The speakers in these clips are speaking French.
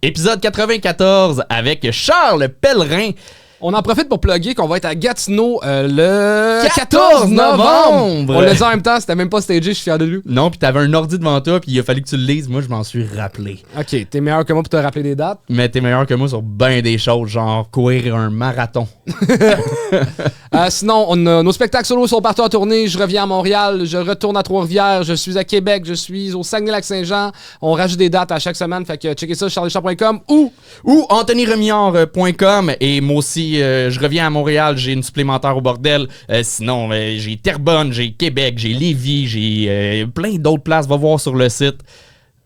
Épisode 94 avec Charles Pellerin. On en profite pour plugger qu'on va être à Gatineau le 14 novembre. On l'a dit en même temps, c'était même pas stagé, je suis fier de lui. Non, puis t'avais un ordi devant toi, puis il a fallu que tu le lises. Moi, je m'en suis rappelé. Ok, t'es meilleur que moi pour te rappeler des dates. Mais t'es meilleur que moi sur ben des choses, genre courir un marathon. Sinon, nos spectacles solo sont partout en tournée. Je reviens à Montréal, je retourne à Trois-Rivières, je suis à Québec, je suis au Saguenay-Lac-Saint-Jean. On rajoute des dates à chaque semaine, fait que checkez ça sur charleschamp.com ou anthonyremillard.com. Et moi aussi, je reviens à Montréal, j'ai une supplémentaire au bordel. Sinon, j'ai Terrebonne, j'ai Québec, j'ai Lévis, j'ai plein d'autres places. Va voir sur le site.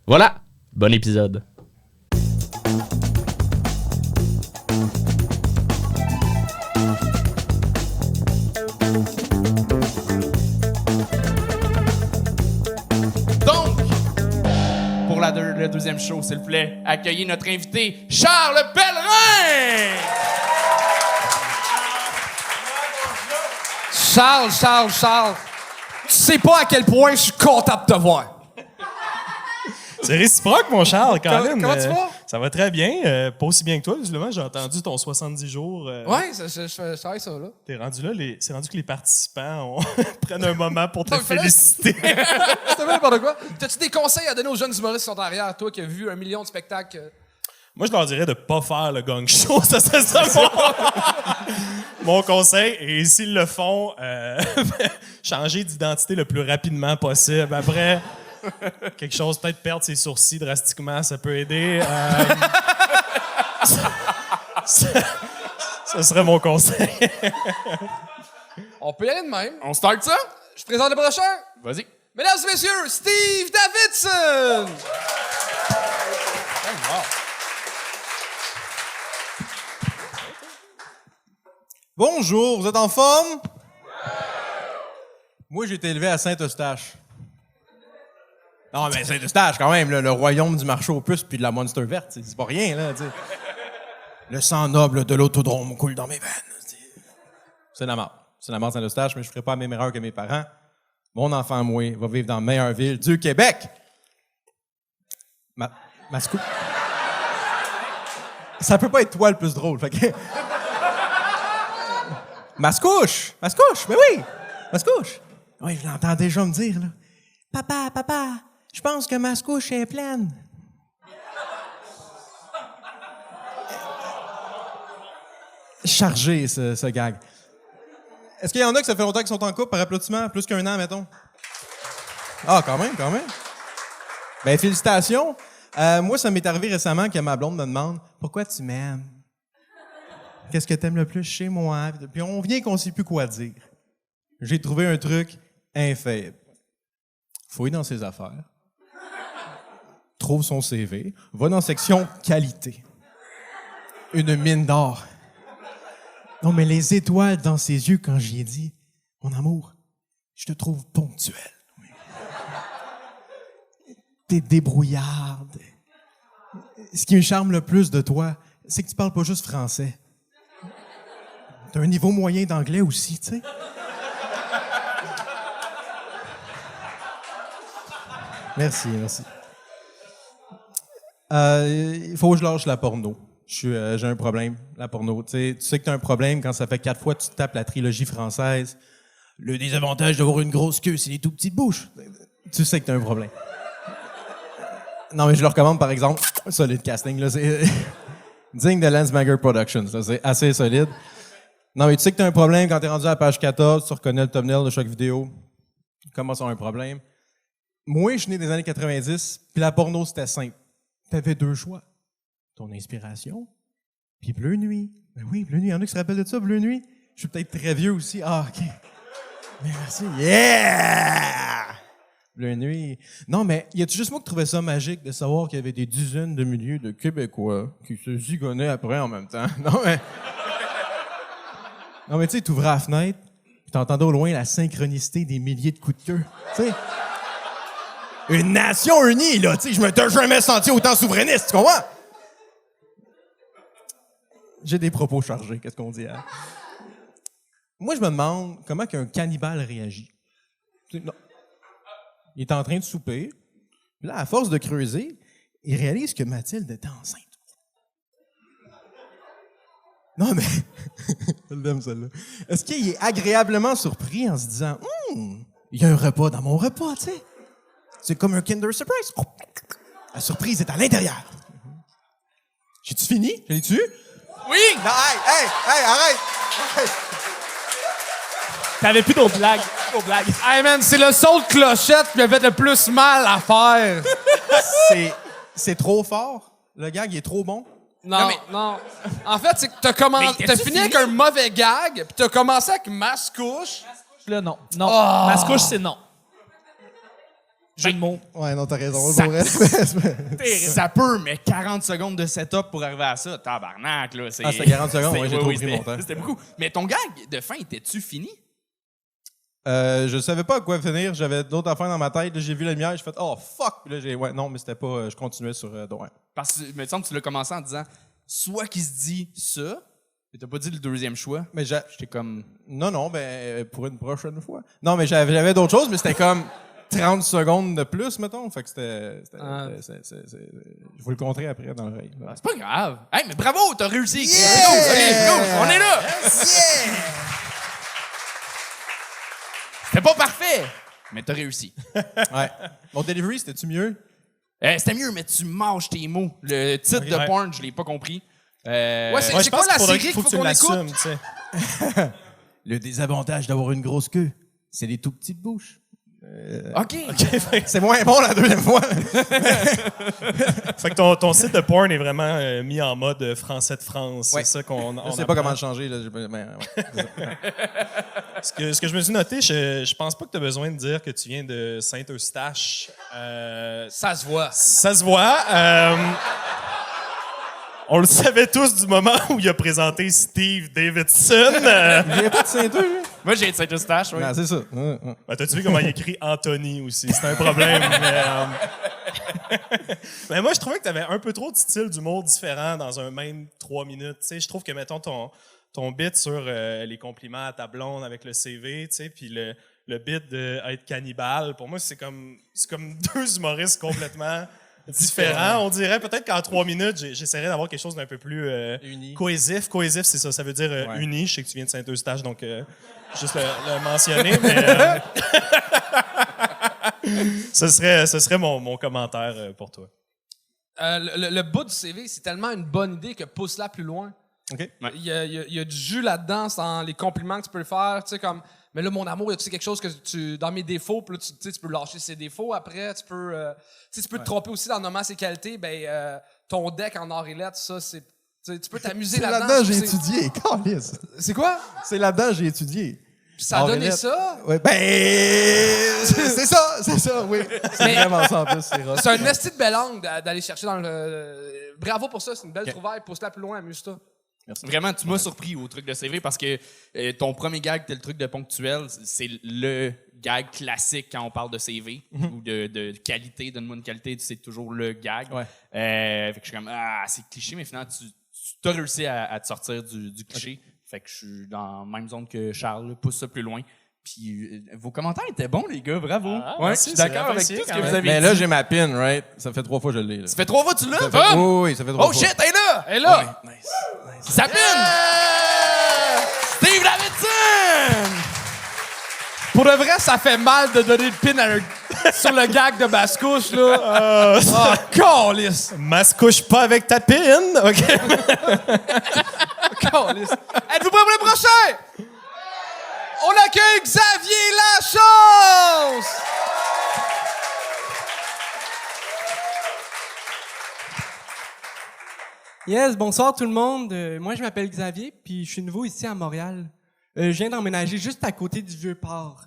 Voilà, bon épisode. Donc, pour le deuxième show, s'il vous plaît, accueillez notre invité, Charles Pellerin! Charles, tu sais pas à quel point je suis content de te voir. C'est réciproque, mon Charles, quand même. Comment tu vas? Ça va très bien. Pas aussi bien que toi, visiblement. J'ai entendu ton 70 jours. Ouais, je travaille ça, là. T'es rendu là. C'est rendu que les participants prennent un moment pour te Non, féliciter. C'était n'importe quoi. T'as-tu des conseils à donner aux jeunes humoristes qui sont en arrière, toi qui as vu 1 million de spectacles? Moi, je leur dirais de pas faire le gang show. Ça serait ça mon conseil. Et s'ils le font, changer d'identité le plus rapidement possible. Après, quelque chose, peut-être perdre ses sourcils drastiquement, ça peut aider. Ça serait mon conseil. On peut y aller de même. On start ça? Je présente le prochain. Vas-y. Mesdames et messieurs, Steve Davidson! Bonjour, vous êtes en forme? Moi, j'ai été élevé à Saint-Eustache. Non, mais Saint-Eustache, quand même, là, le royaume du marché aux puces puis de la Monster verte, c'est pas rien, là, tu sais. Le sang noble de l'autodrome coule dans mes veines. C'est la mort. C'est la mort de Saint-Eustache, mais je ferai pas la même erreur que mes parents. Mon enfant, moi, va vivre dans la meilleure ville du Québec. Mascouche. Ça peut pas être toi le plus drôle, fait que... Mascouche, mais oui, Mascouche. Oui, je l'entends déjà me dire, là. Papa, je pense que Mascouche est pleine. Chargé, ce gag. Est-ce qu'il y en a que ça fait longtemps qu'ils sont en couple par applaudissement? Plus qu'1 an, mettons. Ah, quand même. Ben, félicitations. Moi, ça m'est arrivé récemment que ma blonde me demande « Pourquoi tu m'aimes? » Qu'est-ce que t'aimes le plus chez moi? Puis on vient qu'on sait plus quoi dire. J'ai trouvé un truc infaillible. Fouille dans ses affaires. Trouve son CV. Va dans section qualité. Une mine d'or. Non, mais les étoiles dans ses yeux quand j'y ai dit « Mon amour, je te trouve ponctuel. Oui. T'es débrouillarde. Ce qui me charme le plus de toi, c'est que tu parles pas juste français. T'as un niveau moyen d'anglais aussi, tu sais. Merci. Il faut que je lâche la porno. J'ai un problème, la porno. Tu sais que t'as un problème quand ça fait 4 fois que tu tapes la trilogie française. Le désavantage d'avoir une grosse queue, c'est les tout petites bouches. Tu sais que t'as un problème. Non, mais je le recommande, par exemple, solide casting, là, c'est digne de Lensmager Productions, là, c'est assez solide. Non, mais tu sais que t'as un problème quand t'es rendu à la page 14, tu reconnais le thumbnail de chaque vidéo. Comment ça, un problème? Moi, je suis né des années 90, puis la porno, c'était simple. T'avais 2 choix. Ton inspiration, puis Bleu Nuit. Ben oui, Bleu Nuit. Il y en a qui se rappellent de ça, Bleu Nuit? Je suis peut-être très vieux aussi. Ah, OK. Mais merci. Yeah! Bleu Nuit. Non, mais y a-tu juste moi qui trouvais ça magique de savoir qu'il y avait des dizaines de milliers de Québécois qui se zigonnaient après en même temps? Non, mais tu sais, t'ouvrais la fenêtre, puis t'entendais au loin la synchronicité des milliers de coups de queue. Tu sais? Une nation unie, là, tu sais, je me suis jamais senti autant souverainiste, tu comprends? J'ai des propos chargés, qu'est-ce qu'on dit, hein? Moi, je me demande comment qu'un cannibale réagit. Non. Il est en train de souper. Puis là, à force de creuser, il réalise que Mathilde était enceinte. Non, mais... Je l'aime, celle-là. Est-ce qu'il est agréablement surpris en se disant « il y a un repas dans mon repas, tu sais. C'est comme un Kinder Surprise. Oh, la surprise est à l'intérieur. » J'ai-tu fini? J'ai-tu? Oui! Non, hey, arrête! Hey. T'avais plus d'autres blagues. Hey man, c'est le saut de clochette qui m'a fait le plus mal à faire. C'est trop fort. Le gag, il est trop bon. Non. En fait, c'est que t'as fini avec un mauvais gag, puis t'as commencé avec masse-couche. Là, non. Non. Mascouche, c'est non. Jeu de mots. Ouais, non, t'as raison. Ça peut, mais 40 secondes de setup pour arriver à ça, tabarnak, là. Ah, c'était 40 secondes, ouais, j'ai trop pris mon temps. C'était beaucoup. Mais ton gag de fin, était-tu fini? Je savais pas à quoi finir. J'avais d'autres affaires dans ma tête. Là, j'ai vu la lumière, j'ai fait « Oh, fuck! » Là, non, mais c'était pas... je continuais sur... ouais. Parce que, il me semble que tu l'as commencé en disant soit qu'il se dit ça, mais t'as pas dit le deuxième choix. Mais j'étais comme... Non, ben, pour une prochaine fois. Non, mais j'avais d'autres choses, mais c'était comme 30 secondes de plus, mettons. Fait que c'était je vous le compterai après dans l'oreille. C'est pas grave. Hey, mais bravo, t'as réussi. Yeah! Go, on est là. Yeah! C'était pas parfait, mais t'as réussi. Ouais. Mon delivery, c'était-tu mieux? C'était mieux, mais tu mâches tes mots. Le titre de porn, je l'ai pas compris. Ouais, c'est quoi la série qu'il faut qu'on écoute? Le désavantage d'avoir une grosse queue, c'est les tout petites bouches. OK. C'est moins bon la deuxième fois. Fait que ton site de porn est vraiment mis en mode français de France. Ouais. C'est ça qu'on Je sais pas comment le changer. Là. Ce que je me suis noté, je pense pas que tu as besoin de dire que tu viens de Saint-Eustache. Ça se voit. Ça se voit. On le savait tous du moment où il a présenté Steve Davidson. Il n'y a pas de Saint-Eustache, lui? Moi, j'ai de Saint-Eustache, oui. Non, c'est ça. Ben, t'as-tu vu comment il écrit Anthony aussi? C'est un problème. Mais moi, je trouvais que tu avais un peu trop de style d'humour différent dans un même 3 minutes. T'sais, je trouve que, mettons, ton bit sur les compliments à ta blonde avec le CV, puis le bit d'être cannibale, pour moi, c'est comme 2 humoristes complètement différents. On dirait peut-être qu'en 3 minutes, j'essaierais d'avoir quelque chose d'un peu plus cohésif. Cohésif, c'est ça. Ça veut dire uni. Je sais que tu viens de Saint-Eustache, donc juste le mentionner. Mais, ce serait mon commentaire pour toi. Le bout du CV, c'est tellement une bonne idée que pousse-la plus loin. OK. Ouais. Il y a du jus là-dedans, dans les compliments que tu peux faire. Tu sais, comme, mais là, mon amour, tu sais quelque chose que dans mes défauts, puis là, tu peux lâcher ses défauts après. Tu peux te tromper aussi en nommant ses qualités. Ben, ton deck en or et lettres, ça, c'est. Tu peux t'amuser C'est là-dedans. là-dedans j'ai étudié. Câlisse. C'est quoi? C'est là-dedans j'ai étudié. Puis ça a donné Or et lettres. ça. Ouais, ben, c'est ça, oui. C'est vraiment ça en plus, c'est rough. C'est un esti de belle angle d'aller chercher dans le. Bravo pour ça, c'est une belle trouvaille. Pousse-la plus loin, amuse-toi. Merci. Vraiment, tu m'as surpris au truc de CV parce que ton premier gag, c'était le truc de ponctuel. C'est le gag classique quand on parle de CV ou de qualité. Donne-moi une qualité, c'est toujours le gag. Ouais. Fait que je suis comme, c'est cliché, mais finalement, tu as réussi à te sortir du cliché. Fait que je suis dans la même zone que Charles, pousse ça plus loin. Puis vos commentaires étaient bons, les gars, bravo. Merci, je suis c'est d'accord avec apprécié tout ce que quand vous même. avez Mais dit. là, j'ai ma pin, right? Ça fait 3 fois que je l'ai. Là. Ça fait 3 fois que tu l'as? Ça fait- oui, ça fait 3 Oh fois. shit, elle est là! Et là, Ça pine! Steve Davidson! pour de vrai, ça fait mal de donner le pin sur le gag de Bascouche, là. Câlisse! Mascouche pas avec ta pine. OK. Câlisse. Êtes-vous prêts pour le prochain? On accueille Xavier Lachance! Yes, bonsoir tout le monde. Moi, je m'appelle Xavier, puis je suis nouveau ici à Montréal. Je viens d'emménager juste à côté du Vieux-Port.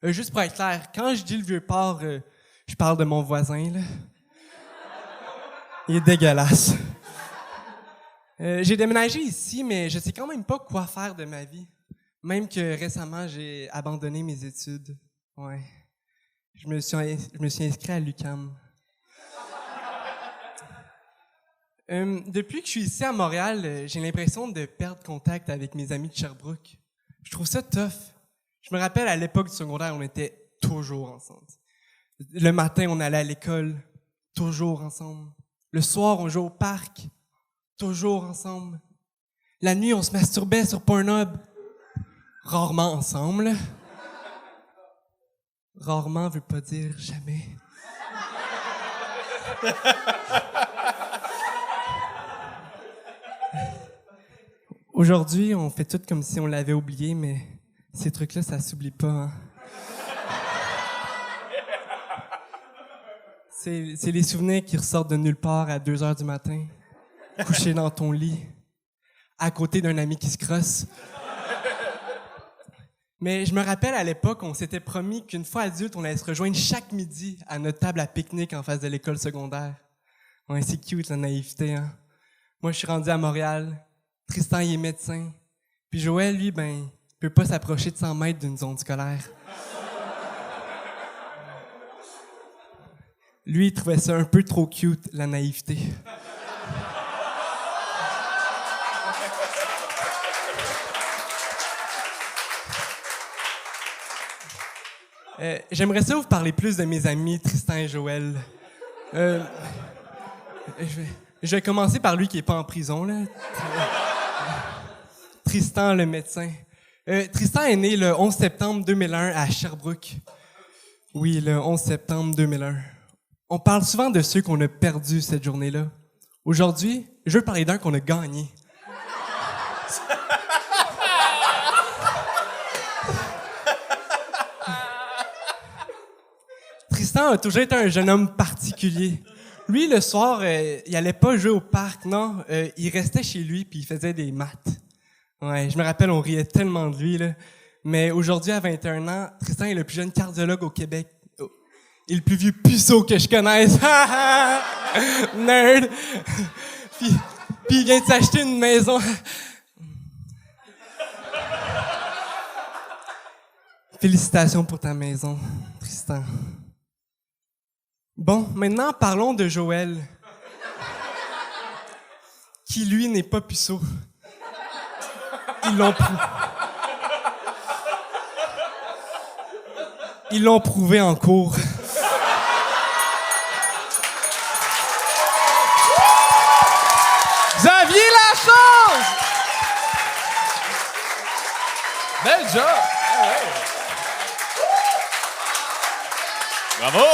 Juste pour être clair, quand je dis le Vieux-Port, je parle de mon voisin, là. Il est dégueulasse. J'ai déménagé ici, mais je sais quand même pas quoi faire de ma vie. Même que récemment, j'ai abandonné mes études. Ouais. Je me suis inscrit à l'UQAM. Depuis que je suis ici à Montréal, j'ai l'impression de perdre contact avec mes amis de Sherbrooke. Je trouve ça tough. Je me rappelle, à l'époque du secondaire, on était toujours ensemble. Le matin, on allait à l'école, toujours ensemble. Le soir, on jouait au parc, toujours ensemble. La nuit, on se masturbait sur Pornhub. Rarement ensemble. Rarement veut pas dire jamais. Aujourd'hui, on fait tout comme si on l'avait oublié, mais ces trucs-là, ça s'oublie pas. Hein? C'est les souvenirs qui ressortent de nulle part à 2 heures du matin, couché dans ton lit, à côté d'un ami qui se crosse. Mais je me rappelle, à l'époque, on s'était promis qu'une fois adulte, on allait se rejoindre chaque midi à notre table à pique-nique en face de l'école secondaire. Ouais, c'est cute, la naïveté, hein. Moi, je suis rendu à Montréal. Tristan, il est médecin. Puis Joël, lui, il peut pas s'approcher de 100 mètres d'une zone scolaire. Lui, il trouvait ça un peu trop cute, la naïveté. J'aimerais ça vous parler plus de mes amis Tristan et Joël. Je vais commencer par lui qui est pas en prison, là. Tristan, le médecin. Tristan est né le 11 septembre 2001 à Sherbrooke. Oui, le 11 septembre 2001. On parle souvent de ceux qu'on a perdus cette journée-là. Aujourd'hui, je veux parler d'un qu'on a gagné. Tristan a toujours été un jeune homme particulier. Lui, le soir, il allait pas jouer au parc, non. Il restait chez lui puis il faisait des maths. Ouais, je me rappelle, on riait tellement de lui, là. Mais aujourd'hui, à 21 ans, Tristan est le plus jeune cardiologue au Québec. Et le plus vieux puceau que je connaisse. Nerd! puis il vient de s'acheter une maison. Félicitations pour ta maison, Tristan. Bon, maintenant, parlons de Joël. Qui, lui, n'est pas puceau. Ils l'ont prouvé en cours. Xavier Lachance! Bel job! Bravo!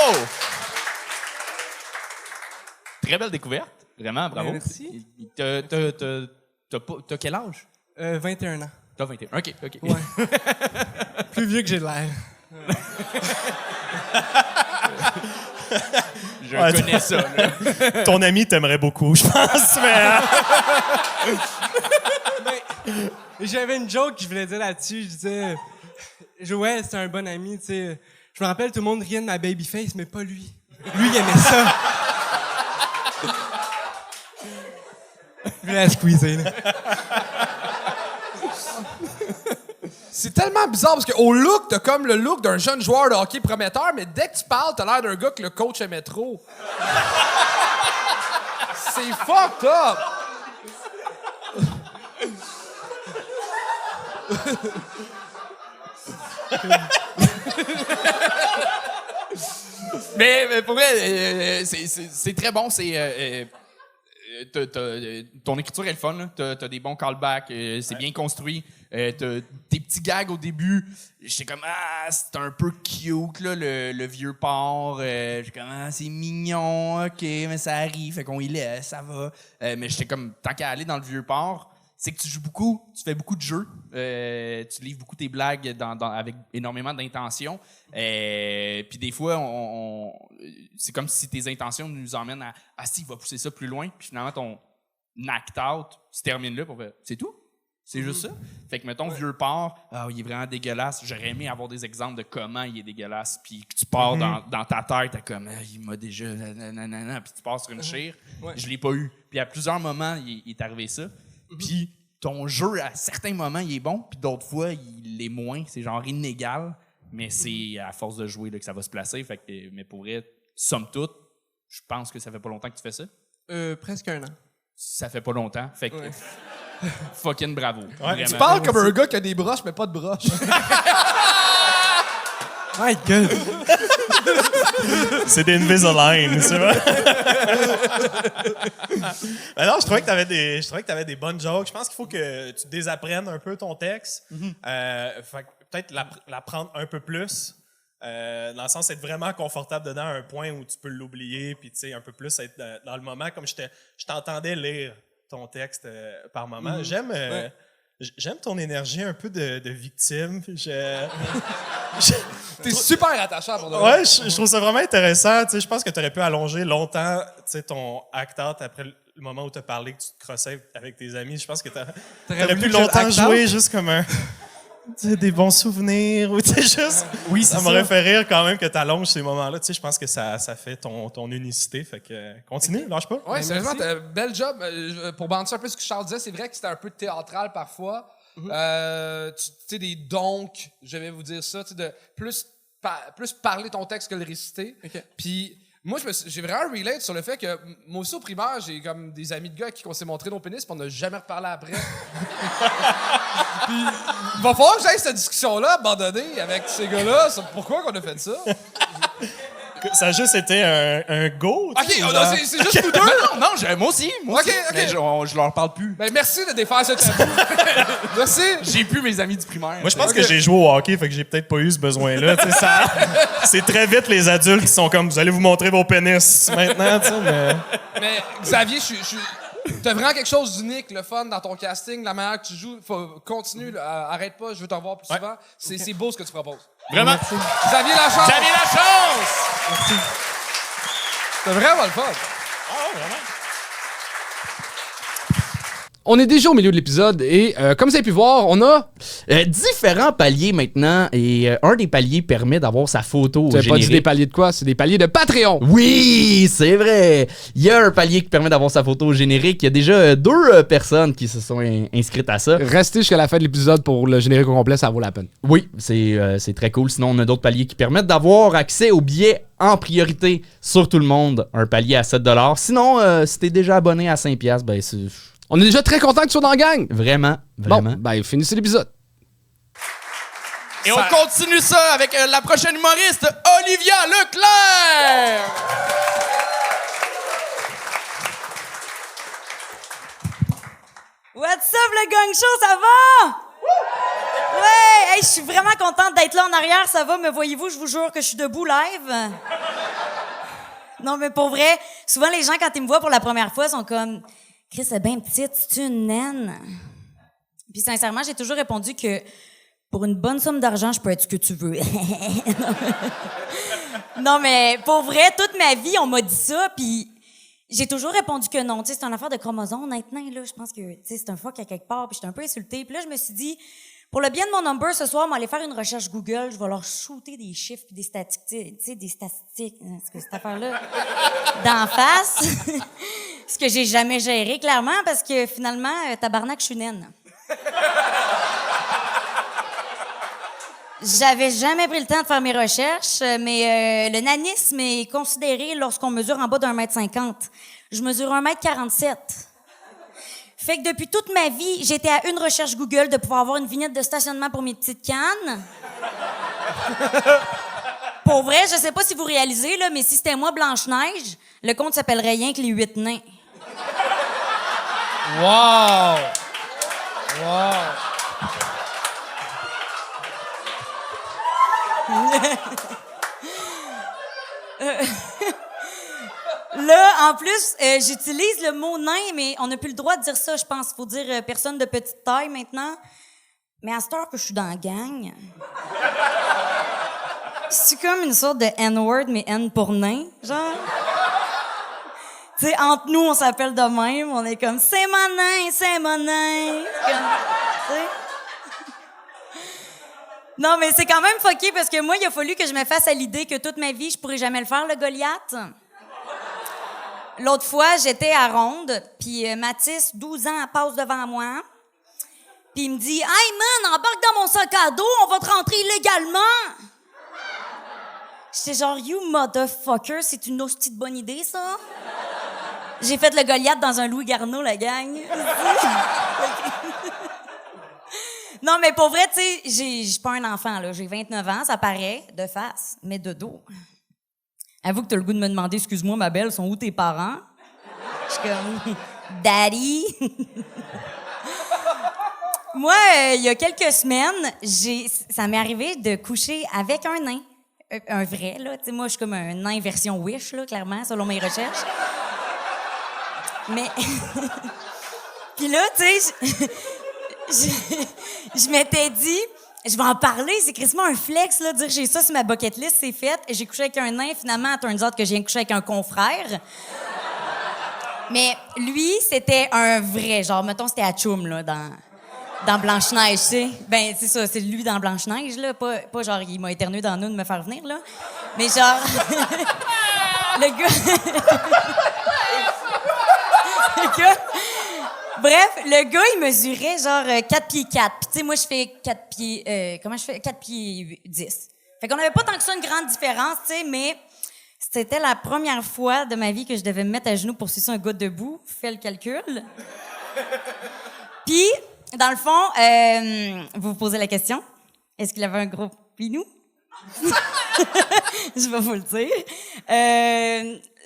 Très belle découverte. Vraiment, bravo. Merci. T'as quel âge? 21 ans. T'as 21. OK. Ouais. Plus vieux que j'ai de l'air. Je connais ça, là. Ton ami t'aimerait beaucoup, je pense, mais... J'avais une joke que je voulais dire là-dessus. Je disais, Joël, c'est un bon ami, tu sais. Je me rappelle, tout le monde riait de ma babyface, mais pas lui. Lui, il aimait ça. Je voulais la squeezer, là. C'est tellement bizarre parce qu'au look, t'as comme le look d'un jeune joueur de hockey prometteur, mais dès que tu parles, t'as l'air d'un gars que le coach aimait trop. C'est fucked up! Mais pour vrai, c'est très bon. Ton écriture est le fun. T'as des bons callbacks. C'est bien construit. T'as tes petits gags au début. J'étais comme, c'est un peu cute, là, le vieux port. J'étais comme, c'est mignon, OK, mais ça arrive. Fait qu'on y laisse, ça va. Mais j'étais comme, tant qu'à aller dans le vieux port, c'est que tu joues beaucoup, tu fais beaucoup de jeux, tu livres beaucoup tes blagues avec énormément d'intention. Puis des fois, c'est comme si tes intentions nous emmènent à si, il va pousser ça plus loin. Puis finalement, ton act-out se termine là pour faire, c'est tout? C'est juste ça? Fait que, mettons, vieux port, il est vraiment dégueulasse. J'aurais aimé avoir des exemples de comment il est dégueulasse. Puis que tu pars dans ta tête, t'es comme, il m'a déjà, nanana, puis tu pars sur une chire. Ouais. Je l'ai pas eu. Puis à plusieurs moments, il est arrivé ça. Puis ton jeu, à certains moments, il est bon, puis d'autres fois, il est moins. C'est genre inégal, mais c'est à force de jouer là, que ça va se placer. Fait que, mais pour vrai, somme toute, je pense que ça fait pas longtemps que tu fais ça. Presque 1 an. Ça fait pas longtemps. Fait que Ouais. fucking bravo. Ouais, Vraiment. Tu parles comme un gars qui a des broches, mais pas de broches. My God! C'est des Invisalign, c'est vrai. Ben non, je trouvais que t'avais des bonnes jokes. Je pense qu'il faut que tu désapprennes un peu ton texte. Fait que peut-être l'apprendre un peu plus. Dans le sens d'être vraiment confortable dedans à un point où tu peux l'oublier, puis tu sais, un peu plus être dans le moment, comme je t'entendais lire ton texte par moment. J'aime ton énergie un peu de victime. T'es super attachant pour de Ouais, je trouve ça vraiment intéressant. Tu sais, je pense que tu aurais pu allonger longtemps, tu sais, ton act-out après le moment où tu as parlé que tu te crossais avec tes amis. Je pense que t'aurais pu longtemps jouer juste comme un... Tu sais, des bons souvenirs ou tu sais, juste... Oui, ça m'aurait fait rire quand même que tu allonges ces moments-là. Tu sais, je pense que ça fait ton unicité. Fait que continue, lâche pas. Ouais, sérieusement, bel job. Pour bandir un peu ce que Charles disait, c'est vrai que c'était un peu théâtral parfois. Tu sais, des donc, je vais vous dire ça, tu sais, de plus parler ton texte que le réciter. Puis moi, j'ai vraiment relate sur le fait que moi aussi au primaire, j'ai comme des amis de gars à qui on s'est montré nos pénis, puis on n'a jamais reparlé après. Puis il va falloir que j'aille cette discussion-là abandonnée avec ces gars-là sur pourquoi qu'on a fait ça. Ça a juste été un go. OK, c'est juste nous deux. Non, moi aussi. OK. Mais je leur parle plus. Ben, merci de défaire ce tabou. Merci. J'ai plus mes amis du primaire. Moi, je pense que j'ai joué au hockey, fait que j'ai peut-être pas eu ce besoin-là. Tu sais, c'est très vite les adultes qui sont comme, vous allez vous montrer vos pénis maintenant, tu sais, Mais Xavier, t'as vraiment quelque chose d'unique, le fun dans ton casting, la manière que tu joues. Continue, là, arrête pas, je veux t'en voir plus souvent. C'est beau ce que tu proposes. Vraiment. Xavier Lachance! J'avais la chance! C'est vraiment le fun. On est déjà au milieu de l'épisode et comme vous avez pu voir, on a différents paliers maintenant et un des paliers permet d'avoir sa photo Tu n'as pas dit générique. des paliers de quoi? C'est des paliers de Patreon. Oui, c'est vrai. Il y a un palier qui permet d'avoir sa photo au générique. Il y a déjà 2 personnes qui se sont inscrites à ça. Restez jusqu'à la fin de l'épisode pour le générique au complet, ça vaut la peine. Oui, c'est très cool. Sinon, on a d'autres paliers qui permettent d'avoir accès aux billets en priorité sur tout le monde. Un palier à 7$. Sinon, si t'es déjà abonné à 5$, ben c'est... On est déjà très content que tu sois dans la gang. Vraiment. Bon, ben finissez l'épisode. Et on continue ça avec la prochaine humoriste, Olivia Leclerc! What's up, le gang show, ça va? Ouais, hey, je suis vraiment contente d'être là en arrière, ça va? Me voyez-vous, je vous jure que je suis debout live. Non, mais pour vrai, souvent les gens, quand ils me voient pour la première fois, sont comme... Chris, c'est bien petite, c'est une naine. Puis sincèrement, j'ai toujours répondu que pour une bonne somme d'argent, je peux être ce que tu veux. Non, mais pour vrai, toute ma vie, on m'a dit ça, puis j'ai toujours répondu que non. Tu sais, c'est une affaire de chromosomes, honnêtement, là. Je pense que, tu sais, c'est un fuck à quelque part, puis j'étais un peu insultée. Puis là, je me suis dit, pour le bien de mon number, ce soir, je vais aller faire une recherche Google, je vais leur shooter des chiffres puis des statistiques, tu sais, des statistiques, cette affaire-là, d'en face. Ce que j'ai jamais géré, clairement, parce que finalement, tabarnak, je suis naine. J'avais jamais pris le temps de faire mes recherches, mais le nanisme est considéré lorsqu'on mesure en bas d'1,50 m. Je mesure 1,47 m. Fait que depuis toute ma vie, j'étais à une recherche Google de pouvoir avoir une vignette de stationnement pour mes petites cannes. Pour vrai, je sais pas si vous réalisez, là, mais si c'était moi Blanche-Neige, le conte s'appellerait rien que les 8 nains. Wow! Wow! Là, en plus, j'utilise le mot nain, mais on n'a plus le droit de dire ça, je pense. Faut dire personne de petite taille maintenant. Mais à cette heure que je suis dans la gang, c'est comme une sorte de N-word, mais N pour nain, genre. Tu sais, entre nous, on s'appelle de même. On est comme, c'est mon nain, c'est mon nain. Comme, tu sais. Non, mais c'est quand même fucké parce que moi, il a fallu que je me fasse à l'idée que toute ma vie, je pourrais jamais le faire, le Goliath. L'autre fois, j'étais à Ronde, puis Mathis, 12 ans, elle passe devant moi. Puis il me dit « Hey man, embarque dans mon sac à dos, on va te rentrer illégalement! » J'étais genre « You motherfucker, c'est une hostie de bonne idée, ça? » J'ai fait le Goliath dans un Louis Garneau, la gang. Non, mais pour vrai, tu sais, j'ai pas un enfant, là. J'ai 29 ans, ça paraît, de face, mais de dos. Avoue que t'as le goût de me demander, excuse-moi, ma belle, sont où tes parents? Je suis comme, Daddy. Moi, il y a quelques semaines, ça m'est arrivé de coucher avec un nain. Un vrai, là. Tu sais, moi, je suis comme un nain version Wish, là, clairement, selon mes recherches. Mais. Puis là, tu sais, je m'étais dit, je vais en parler, c'est quasiment un flex, là, dire j'ai ça sur ma bucket list, c'est fait. J'ai couché avec un nain, finalement, à turns out que je viens de coucher avec un confrère. Mais lui, c'était un vrai, genre, mettons, c'était Atchoum, là, dans Blanche-Neige, tu sais. Ben, c'est ça, c'est lui dans Blanche-Neige, là. Pas genre, il m'a éternué dans nous de me faire venir, là. Mais genre, le gars... Bref, le gars, il mesurait genre 4 pieds 4. Puis tu sais, moi, je fais 4 pieds... comment je fais? 4 pieds 10. Fait qu'on avait pas tant que ça une grande différence, tu sais, mais c'était la première fois de ma vie que je devais me mettre à genoux pour sucer un gars debout. Fais le calcul. Puis, dans le fond, vous vous posez la question. Est-ce qu'il avait un gros pinou? Je vais vous le dire.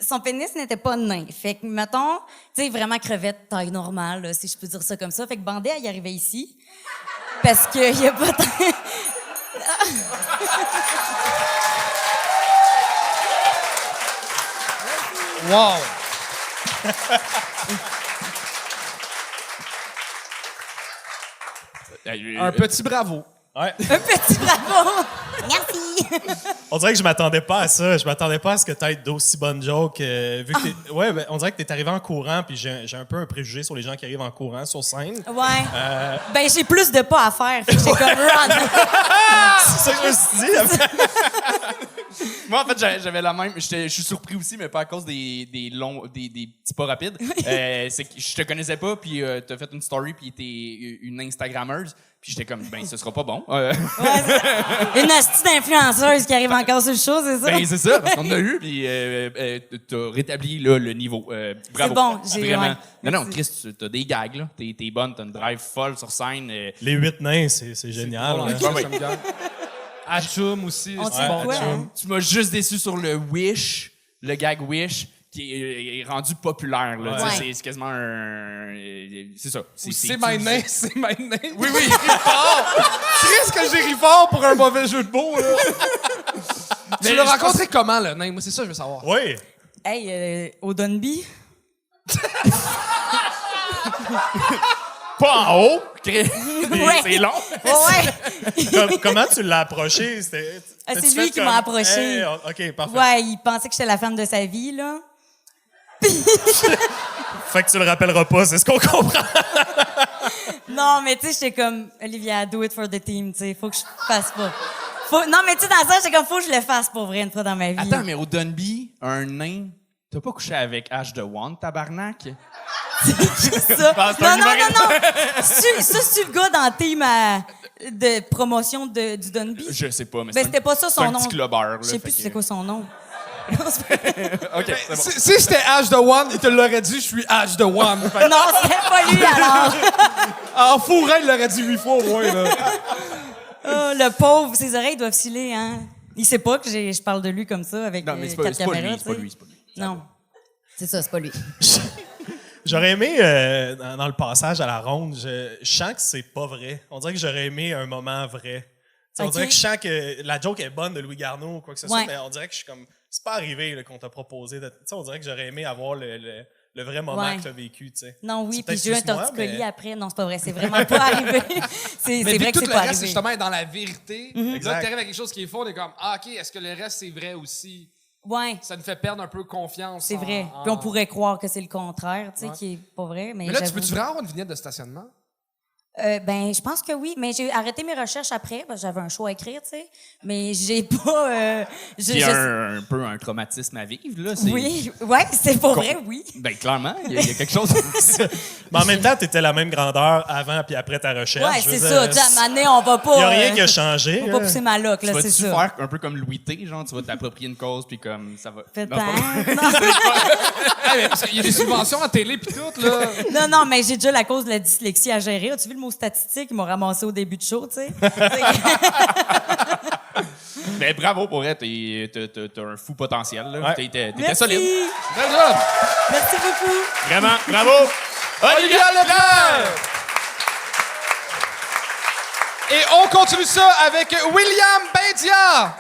Son pénis n'était pas nain. Fait que, mettons, tu sais, vraiment crevette, taille normale, là, si je peux dire ça comme ça. Fait que Bandé, il arrivait ici. Parce qu'il y a pas tant... Wow! Un petit bravo. Ouais. Un petit bravo! Merci! On dirait que je m'attendais pas à ça. Je m'attendais pas à ce que tu aies d'aussi bonnes jokes. Vu que ouais, ben, on dirait que t'es arrivé en courant, puis j'ai un peu un préjugé sur les gens qui arrivent en courant sur scène. Ouais. Ben, j'ai plus de pas à faire. Fait que j'ai comme run. C'est ça que je me suis dit. Moi, en fait, j'avais la même. Je suis surpris aussi, mais pas à cause des petits pas rapides. C'est que je te connaissais pas, puis t'as fait une story, puis t'es une Instagrammeuse. Puis j'étais comme, ben, ce sera pas bon. Une hostie d'influenceuse qui arrive encore sur le show, c'est ça? Ben, c'est ça, parce qu'on a eu, puis t'as rétabli là, le niveau. Bravo. C'est bon, j'ai... Vraiment. Ouais. Non, Chris, t'as des gags, là. T'es bonne, t'as une drive folle sur scène. Les 8 nains, c'est génial. Bon, là. ça me gagne. Atchoum aussi. On c'est dit bon. quoi, hein? Tu m'as juste déçu sur le Wish, le gag Wish, qui est rendu populaire. Là. Ouais. Tu sais, c'est quasiment un... C'est ça. C'est my name, c'est my name. Oui, il rit fort! Chris, que j'ai ri fort pour un mauvais jeu de mots, là. Tu l'as rencontré comment, le nain? Moi, c'est ça que je veux savoir. Oui. Hey, au Dunby? Pas en haut! Ouais. C'est long! Ouais. Comment tu l'as approché? Ah, c'est T'as-tu lui fait qui m'a approché. Hey, OK, parfait. Ouais, il pensait que j'étais la femme de sa vie, là. Fait que tu le rappelleras pas, c'est ce qu'on comprend. Non, mais tu sais, j'étais comme, Olivia, do it for the team, tu sais, faut que je fasse pas. Non, mais tu sais, dans ça, j'étais comme, faut que je le fasse pour vrai une fois dans ma vie. Attends, mais au Dunby, un nain, t'as pas couché avec H de One, tabarnak? ça. c'est un Non. humoriste. C'est le gars dans le team de promotion du Dunby? Je sais pas, mais Ben, c'était pas ça son c'est un nom. petit clubbeur. Là, Je sais plus fait c'est quoi son nom. OK, c'est bon. Si c'était H de One, il te l'aurait dit, je suis H de One. Fait Non, c'était pas lui, alors. en fourré, il l'aurait dit 8 fois au moins, là. Oh, le pauvre, ses oreilles doivent filer, hein. Il sait pas que je parle de lui comme ça avec Non, mais c'est 4 pas caméras, lui, c'est pas tu sais. lui, c'est pas lui. Non. C'est ça, c'est pas lui. J'aurais aimé, dans le passage à la ronde, je sens que c'est pas vrai. On dirait que j'aurais aimé un moment vrai. T'sais, on Ok. dirait que je sens que la joke est bonne de Louis Garneau ou quoi que ce soit, Ouais. mais on dirait que je suis comme... C'est pas arrivé là, qu'on t'a proposé. On dirait que j'aurais aimé avoir le vrai moment Ouais. que t'as vécu. T'sais. Non, oui, C'est puis peut-être j'ai eu un juste moi, torticolis mais- après. Non, c'est pas vrai, c'est vraiment pas arrivé. C'est Mais vrai que tout c'est le pas reste, arrivé. justement, est dans la vérité. Là, Exact. t'arrives avec quelque chose qui est faux, on est comme, ah, OK, est-ce que le reste, c'est vrai aussi? Ouais, Ça nous fait perdre un peu confiance. c'est vrai. Puis on pourrait croire que c'est le contraire, tu sais, qui est pas vrai. Mais Mais là, tu j'avoue- peux-tu vraiment avoir une vignette de stationnement? Ben, je pense que oui, mais j'ai arrêté mes recherches après, parce que j'avais un show à écrire, tu sais. Mais j'ai pas... Il y a un peu un traumatisme à vivre, là. c'est- Oui, ouais, c'est pas vrai, oui. Ben, clairement, il y a quelque chose. Mais en même temps, t'étais la même grandeur avant puis après ta recherche. Ouais, Je veux c'est dire, ça. Tu sais, à un moment donné, on va pas... Il n'y a rien qui a changé. On va pas pousser ma loque, Tu là, c'est vas-tu ça. faire un peu comme Louis T, genre, tu vas t'approprier une cause, puis comme ça va. Peut-être. Non, c'est pas vrai. Ah, mais parce qu'il y a des subventions à télé pis tout, là. Non, mais j'ai déjà la cause de la dyslexie à gérer. As-tu vu le le mot statistique, ils m'ont ramassé au début de show, tu sais. Mais bravo pour elle, t'as un fou potentiel. Là. Ouais. T'étais Merci. solide. Bel job! Merci beaucoup. Vraiment, bravo! Olivia Leclerc! Et on continue ça avec William Bendia!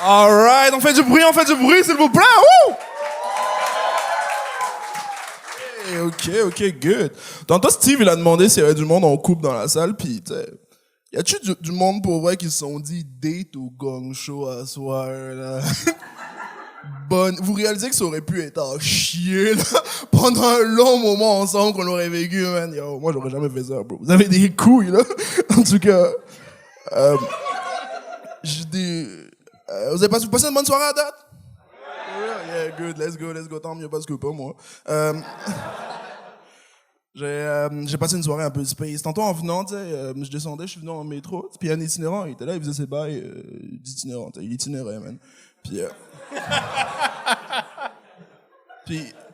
All right, on fait du bruit, s'il vous plaît. Woo! OK, good. Tantôt, Steve, il a demandé s'il y avait du monde en couple dans la salle, puis, tu sais, y a-tu du monde pour vrai qui se sont dit date ou gong show à soir, là? Bonne. Vous réalisez que ça aurait pu être à chier, là, pendant un long moment ensemble qu'on aurait vécu, man. Yo, moi, j'aurais jamais fait ça, bro. Vous avez des couilles, là. En tout cas, je dis... vous avez passé une bonne soirée à date? Yeah, good, let's go, tant mieux parce que pas moi. J'ai passé une soirée un peu space. Tantôt en venant, tu sais, je descendais, je suis venu en métro, puis un itinérant, il était là, il faisait ses bails d'itinérant, il itinérait, man. Puis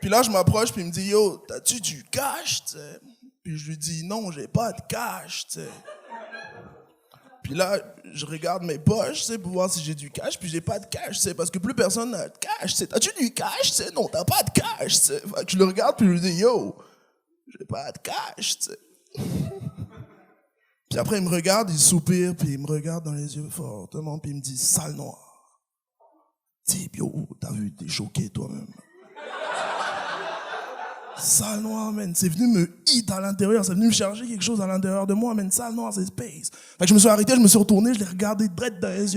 là, je m'approche, puis il me dit, yo, t'as-tu du cash, tu sais? Puis je lui dis, non, j'ai pas de cash, tu sais. Puis là, je regarde mes poches, tu sais, pour voir si j'ai du cash, puis j'ai pas de cash, tu sais, parce que plus personne n'a de cash, tu sais. T'as-tu du cash, tu sais? Non, t'as pas de cash, tu sais. Fait que je le regarde, puis je lui dis, yo, j'ai pas de cash, tu sais. Puis après, il me regarde, il soupire, puis il me regarde dans les yeux fortement, puis il me dit, sale noir. Dis, yo, t'as vu, t'es choqué toi-même. Sale noir, man. C'est venu me hit à l'intérieur. C'est venu me charger quelque chose à l'intérieur de moi, man. Sale noir, c'est space. Fait que je me suis arrêté, je me suis retourné, je l'ai regardé droit dans les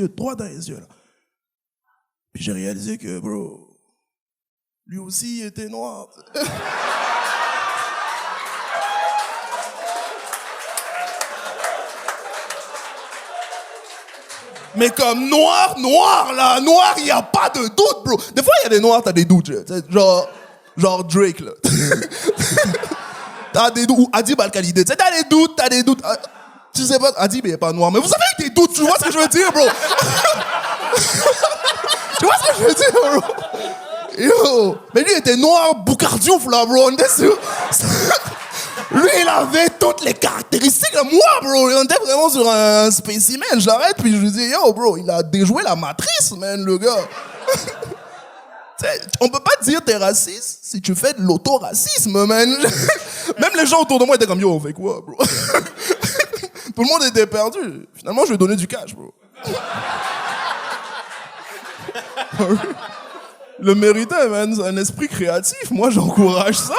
yeux, là. Puis j'ai réalisé que, bro, lui aussi, il était noir. Mais comme noir, là. Noir, il n'y a pas de doute, bro. Des fois, il y a des noirs, t'as des doutes, genre Drake, là. T'as des doutes. Ou Adib Al-Khalidé. Tu sais, t'as des doutes. Tu sais pas, Adib, il est pas noir. Mais vous avez des doutes, tu vois ce que je veux dire, bro? Tu vois ce que je veux dire, bro? Yo. Mais lui, il était noir, Boucardiouf, là, bro. On était sûr. Lui, il avait toutes les caractéristiques de moi, bro. On était vraiment sur un spécimen. Je l'arrête, puis je lui dis, yo, bro, il a déjoué la matrice, man, le gars. On peut pas dire t'es raciste si tu fais de l'autoracisme, man. Même les gens autour de moi étaient comme, yo, on fait quoi, bro? Tout le monde était perdu. Finalement, je lui ai donné du cash, bro. Le méritait, man. C'est un esprit créatif. Moi, j'encourage ça.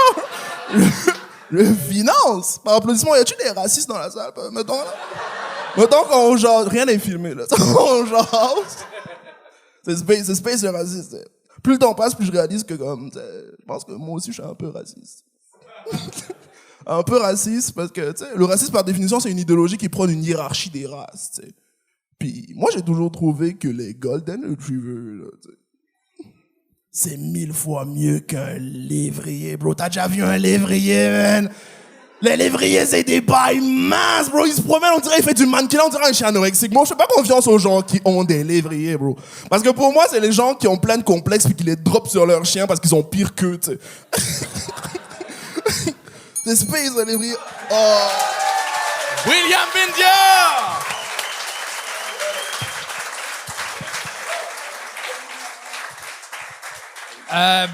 Le finance. Par applaudissement, y a-tu des racistes dans la salle? Mettons qu'on genre... Rien n'est filmé, là. On genre... C'est space le raciste. Plus le temps passe, plus je réalise que comme... Je pense que moi aussi, je suis un peu raciste. Un peu raciste parce que, tu sais, le racisme, par définition, c'est une idéologie qui prône une hiérarchie des races, tu sais. Puis moi, j'ai toujours trouvé que les Golden Retrievers, là, tu sais, c'est 1000 fois mieux qu'un lévrier, bro. T'as déjà vu un lévrier, man? Les lévriers, c'est des bails minces, bro. Ils se promènent, on dirait qu'il fait du mannequin, on dirait un chien anorexique. Moi, je fais pas confiance aux gens qui ont des lévriers, bro. Parce que pour moi, c'est les gens qui ont plein de complexes puis qui les dropent sur leur chien parce qu'ils ont pire qu'eux, tu sais. C'est space, un lévrier. Oh. William Bindia!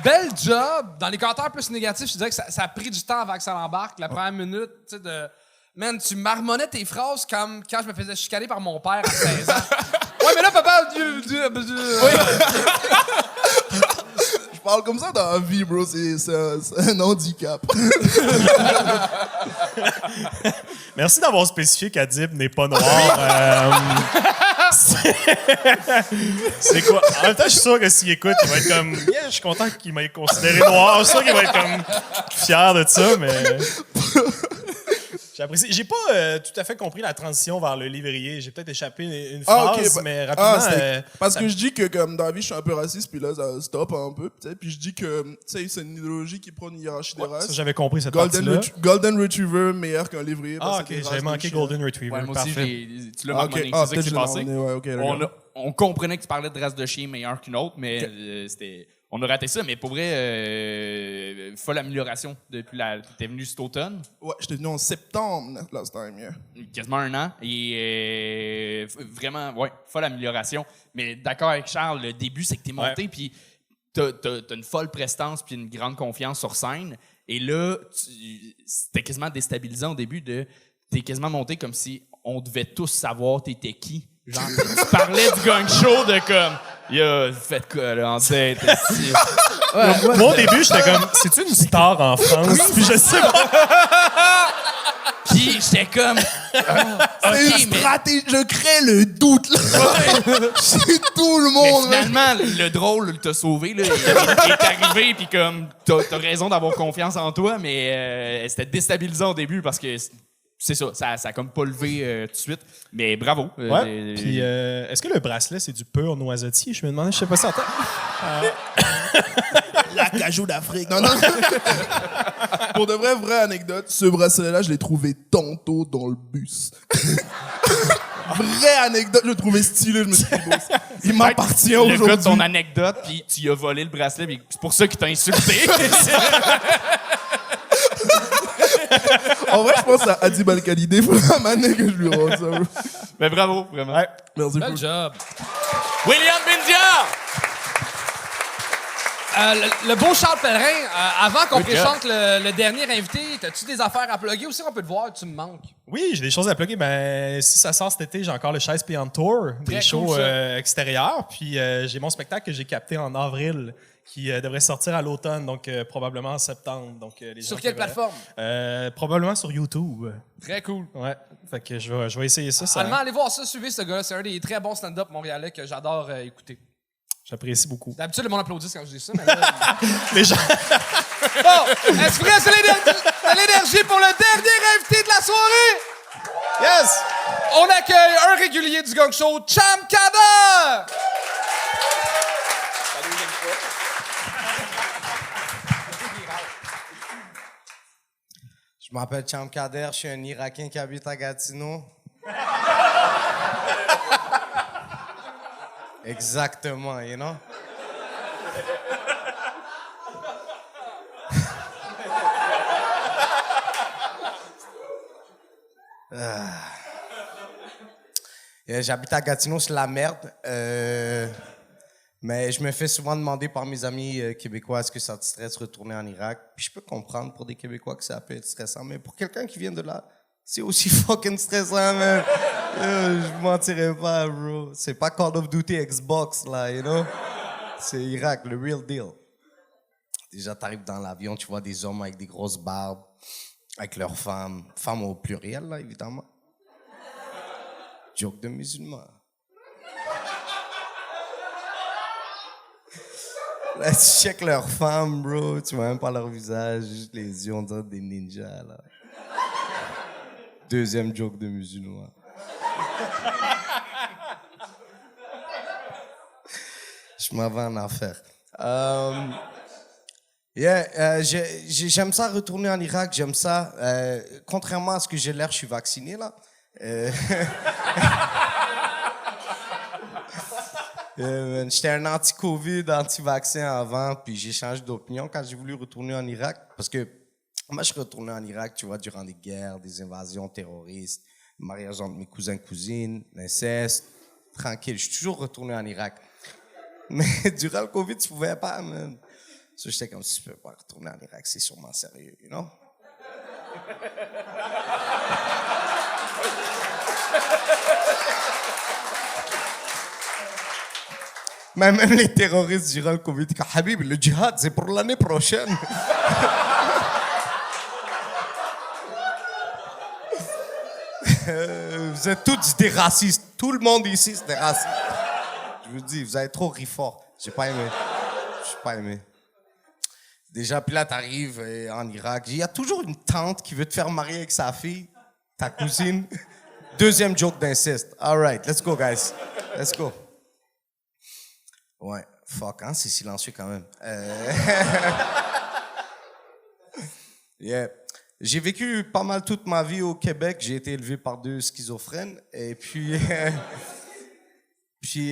Bel job. Dans les commentaires plus négatifs, je dirais que ça a pris du temps avant que ça l'embarque. La première minute, tu sais, de... Man, tu marmonnais tes phrases comme quand je me faisais chicaner par mon père à 16 ans. Ouais, mais là, papa... Je parle comme ça dans la vie, bro. C'est un handicap. Merci d'avoir spécifié qu'Adib n'est pas noir. C'est quoi? En même temps, je suis sûr que s'il écoute, il va être comme... Yeah, je suis content qu'il m'ait considéré noir. Je suis sûr qu'il va être comme fier de ça, mais... J'apprécie. J'ai pas tout à fait compris la transition vers le lévrier. J'ai peut-être échappé une phrase, mais rapidement... parce que je dis que comme dans la vie, je suis un peu raciste, puis là, ça stop un peu. Puis je dis que tu sais, c'est une idéologie qui prône une hiérarchie des races. Ça, j'avais compris cette partie-là. Golden Retriever meilleur qu'un lévrier. Ah, OK. J'avais manqué Golden Retriever. Ouais, moi aussi, parfait. tu l'as marmonné. C'est ça qui s'est passé. Ouais, OK, On a on comprenait que tu parlais de race de chien meilleure qu'une autre, mais c'était... On a raté ça, mais pour vrai, folle amélioration depuis t'es venu cet automne. Ouais, j'étais venu en septembre, last time, yeah. Quasiment un an. Et vraiment, ouais, folle amélioration. Mais d'accord avec Charles, le début, c'est que t'es monté, puis t'as une folle prestance, puis une grande confiance sur scène. Et là, c'était quasiment déstabilisant au début t'es quasiment monté comme si on devait tous savoir t'étais qui. Genre, tu parlais du gang show de comme, yo, faites quoi, là, en tête? Moi, au début, j'étais comme, c'est-tu une star en France? Puis je sais pas. Puis j'étais comme, C'est une stratégie, je crée le doute, là. C'est tout le mais monde, là. finalement, le drôle t'a sauvé, là. Il est arrivé, puis comme, t'as raison d'avoir confiance en toi, mais c'était déstabilisant au début parce que c'est ça a comme pas levé tout de suite. Mais bravo. Ouais. Puis, est-ce que le bracelet, c'est du pur noisetier? Je me demandais, je sais pas ça. La cajou d'Afrique. Non. Pour de vraie anecdote, ce bracelet-là, je l'ai trouvé tantôt dans le bus. Vraie anecdote, je l'ai trouvé stylé, je me suis dit, bon, il m'appartient aujourd'hui. Le gars de ton anecdote, puis tu lui as volé le bracelet, puis c'est pour ça qu'il t'a insulté. En vrai, je pense à Adib Al-Khalidé, faut la manette que je lui rende ça. Mais bravo, vraiment. Ouais. Merci Bel beaucoup. job. William Bindia! Le beau Charles Pellerin, avant qu'on Good préchante le dernier invité, as-tu des affaires à plugger aussi? On peut te voir, tu me manques. Oui, j'ai des choses à plugger. Ben, si ça sort cet été, j'ai encore le Chaise Payante Tour, Très des shows cool, ça. extérieurs. Puis j'ai mon spectacle que j'ai capté en avril, qui devrait sortir à l'automne, donc probablement en septembre. Donc, les Sur gens quelle peuvent, plateforme? probablement sur YouTube. Très cool. Ouais. Fait que je vais essayer ça. Allemand, allez voir ça, suivez ce gars-là. C'est un des très bons stand-up montréalais que j'adore écouter. J'apprécie beaucoup. D'habitude, le monde applaudit quand je dis ça, mais là... Les gens. Bon, est-ce que c'est l'énergie pour le dernier invité de la soirée? Yes! On accueille un régulier du gang show, Cham Kader! Je m'appelle Cham Kader, je suis un Irakien qui habite à Gatineau. Exactement, you know? J'habite à Gatineau, c'est la merde. Mais je me fais souvent demander par mes amis québécois est-ce que ça te stresse retourner en Irak. Puis je peux comprendre pour des Québécois que ça peut être stressant, mais pour quelqu'un qui vient de là, c'est aussi fucking stressant, man. Je mentirais pas, bro. C'est pas Call of Duty Xbox, là, you know? C'est Irak, le real deal. Déjà, t'arrives dans l'avion, tu vois des hommes avec des grosses barbes, avec leurs femmes. Femmes au pluriel, là, évidemment. Joke de musulmans. Là, tu check leurs femmes, bro. Tu vois même pas leur visage, juste les yeux, on dirait des ninjas, là. Deuxième joke de musulman. Je m'en vais en enfer. J'aime ça retourner en Irak, j'aime ça. Contrairement à ce que j'ai l'air, je suis vacciné, là. J'étais un anti-Covid, anti-vaccin avant, puis j'ai changé d'opinion quand j'ai voulu retourner en Irak. Parce que moi, je suis retourné en Irak, tu vois, durant des guerres, des invasions terroristes, mariage entre mes cousins-cousines, l'inceste, tranquille. Je suis toujours retourné en Irak. Mais durant le Covid, tu pouvais pas, man. So, j'étais comme, si je peux pas retourner en Irak, c'est sûrement sérieux, you know? Même les terroristes durant le Covid, disent Habib, le djihad, c'est pour l'année prochaine. Vous êtes tous des racistes. Tout le monde ici, c'est des racistes. Je vous dis, vous avez trop ri fort. J'ai pas aimé. J'ai pas aimé. Déjà, puis là, t'arrives en Irak. Il y a toujours une tante qui veut te faire marier avec sa fille, ta cousine. Deuxième joke d'inceste. All right, let's go, guys. Let's go. Ouais, fuck, hein, c'est silencieux quand même. Yeah. J'ai vécu pas mal toute ma vie au Québec. J'ai été élevé par deux schizophrènes. Et puis... Puis,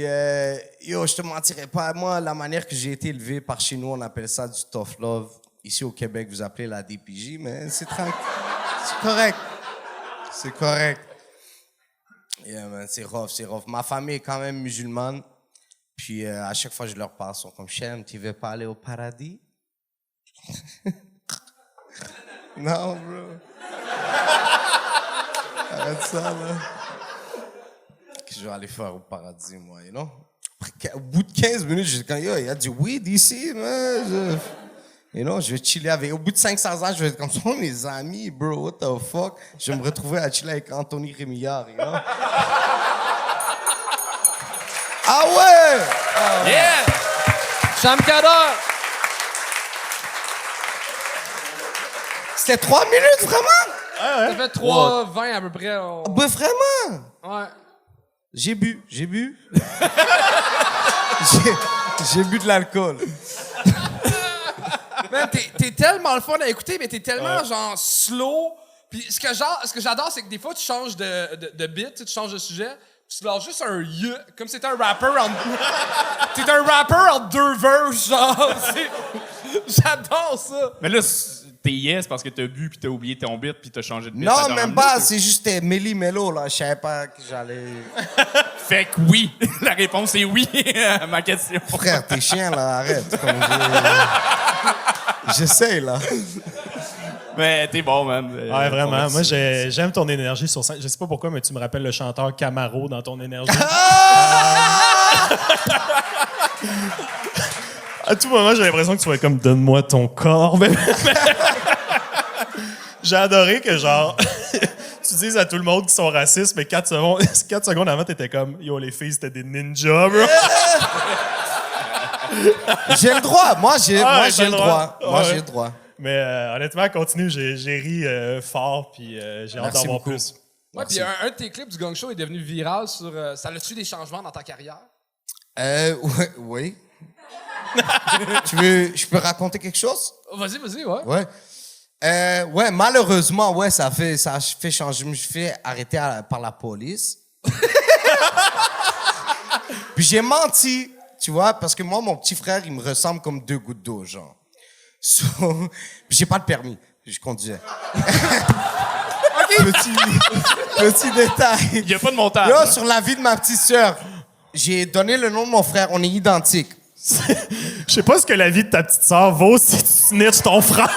yo, je te mentirais pas. Moi, la manière que j'ai été élevé par chez nous, on appelle ça du tough love. Ici, au Québec, vous appelez la DPJ, mais c'est tranquille. C'est correct. C'est correct. Yeah, man, c'est rough, c'est rough. Ma famille est quand même musulmane. Puis, à chaque fois que je leur parle, ils sont comme, Chem, tu veux pas aller au paradis? Non, bro. Arrête ça, là. Qu'est-ce que je vais aller faire au paradis, moi, you know? Au bout de 15 minutes, je dis, yo, il y a du weed ici, man. You know, je vais chiller avec. Au bout de 500 ans, je vais être comme ça, mes amis, bro, what the fuck? Je vais me retrouver à chiller avec Anthony Rémillard, you know? Ah ouais! Yeah! Chamkada! C'était 3 minutes, vraiment? Ça fait 3,20 à peu près. Ben, vraiment? Ouais. J'ai bu. j'ai bu de l'alcool. Man, t'es tellement le fun à écouter, mais t'es tellement genre slow. Puis ce que j'adore, c'est que des fois, tu changes de beat, tu changes de sujet, puis tu lâches juste un yeux, comme si t'es un rappeur t'es un rappeur en 2 verses, genre. J'adore ça. Mais là, t'es yes parce que t'as bu puis t'as oublié ton beat puis t'as changé de beat. Non, même pas. C'est juste Méli Mélo, là. Je savais pas que j'allais... Fait que oui. La réponse est oui à ma question. Frère, t'es chien, là. Arrête. J'essaye, là. Mais t'es bon, man. Ouais, vraiment. Moi, j'aime ton énergie sur scène. Je sais pas pourquoi, mais tu me rappelles le chanteur Camaro dans ton énergie. À tout moment, j'ai l'impression que tu vas être comme « Donne-moi ton corps ». J'ai adoré que, genre, tu dises à tout le monde qu'ils sont racistes, mais 4 secondes avant, t'étais comme « Yo, les filles, c'était des ninjas, bro ». J'ai le droit. Moi, j'ai le droit. Moi, Ouais. j'ai le droit. Mais honnêtement, continue. J'ai ri fort, puis j'ai hâte Merci d'en voir beaucoup. plus. Ouais, puis un de tes clips du Gang Show est devenu viral sur. Ça a-tu des changements dans ta carrière? Oui. Je peux raconter quelque chose? Vas-y, ouais. Ouais. Ouais, malheureusement, ouais, ça a fait changer. Je me suis fait arrêter par la police. Puis j'ai menti, tu vois, parce que moi, mon petit frère, il me ressemble comme 2 gouttes d'eau, genre. So, puis j'ai pas de permis. Je conduisais. Petit détail. Il y a pas de montage. Yo, sur la vie de ma petite sœur, j'ai donné le nom de mon frère. On est identiques. Je sais pas ce que la vie de ta petite sœur vaut si tu snitches ton frère.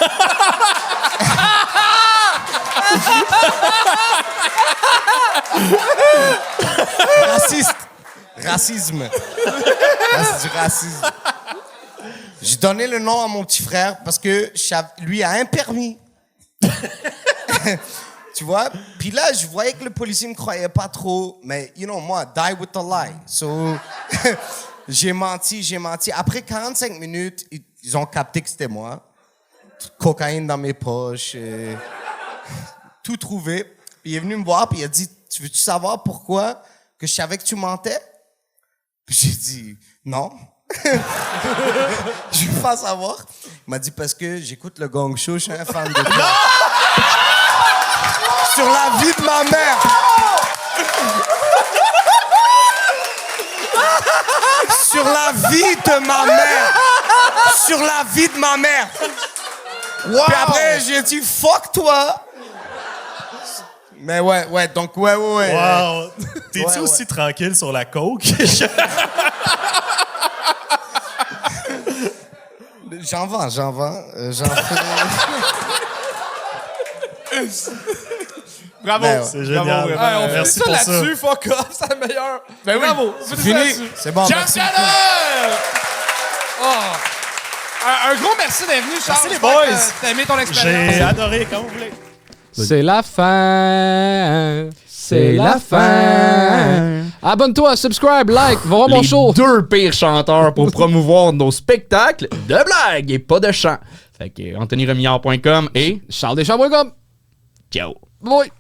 Racisme. C'est du racisme. J'ai donné le nom à mon petit frère parce que lui a un permis. Tu vois? Puis là, je voyais que le policier me croyait pas trop. Mais, you know, moi, die with the lie. So, j'ai menti. Après 45 minutes, ils ont capté que c'était moi. Cocaïne dans mes poches. Tout trouvé. Puis il est venu me voir, puis il a dit, tu veux-tu savoir pourquoi que je savais que tu mentais? Puis j'ai dit, non. Je veux pas savoir. Il m'a dit, parce que j'écoute le Gang Show, je suis un fan de toi. Sur la vie de ma mère. Sur la vie de ma mère. Sur la vie de ma mère. Wow. Puis après, j'ai dit, fuck toi. Mais ouais, donc ouais. Wow! T'es-tu Ouais, aussi ouais. tranquille sur la coke? J'en vends. J'en fais... Bravo. Ben ouais. C'est génial. Ouais, on Merci finit ça pour ça. là-dessus, fuck off, c'est le meilleur. Ben oui, Bravo. C'est Finissez fini. là-dessus. C'est bon, merci beaucoup. Un gros merci d'être venu, Charles. Merci, les J'espère boys. que t'as aimé ton expérience. J'ai adoré, comme vous voulez. C'est la fin. C'est la fin. Abonne-toi, subscribe, like, va voir mon Les show. 2 pires chanteurs pour promouvoir nos spectacles de blagues et pas de chant. Fait que AnthonyRemillard.com et CharlesDeschamps.com. ciao. Bye.